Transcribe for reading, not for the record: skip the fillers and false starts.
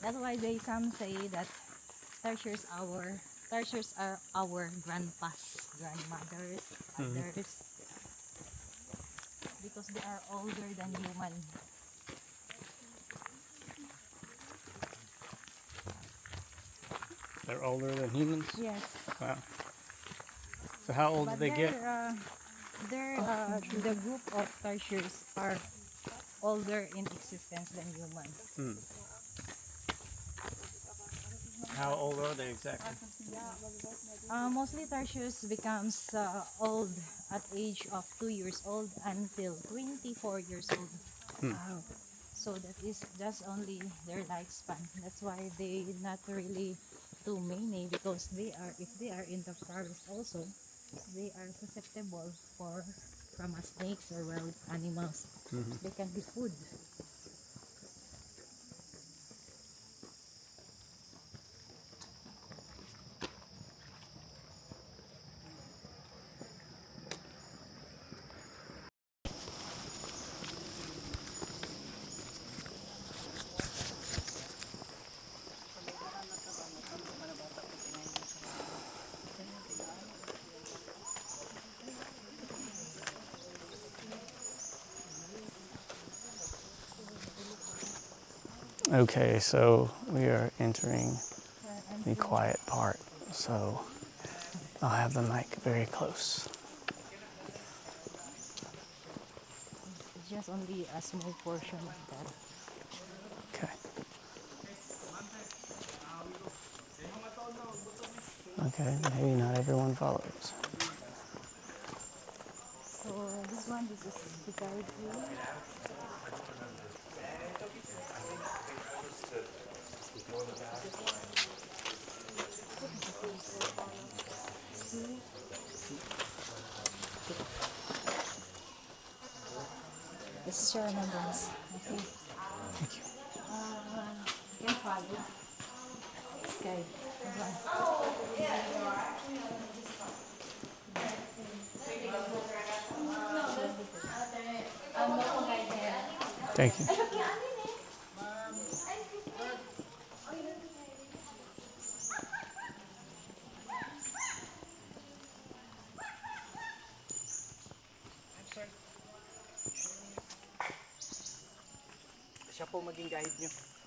That's why some say that tertiaries are our grandpas, grandmothers, fathers, because they are older than human. They're older than humans? Yes. Wow. So how old do But they get? the group of tertiaries are older in existence than human. How old are they exactly? Mostly tertiaries becomes old at age of 2 years old until 24 years old. Wow. So that is just only their lifespan. That's why they not really too many, because if they are in the forest also, they are susceptible from a snakes or wild animals. They can be food. Okay, so we are entering And the quiet part, so I'll have the mic very close. it's just only a small portion of that. Okay. Okay, maybe not everyone follows. So this is the guide here. This is your remembrance. Okay. Thank you. You can follow. Okay. This one. Thank you. Siya po maging guide nyo.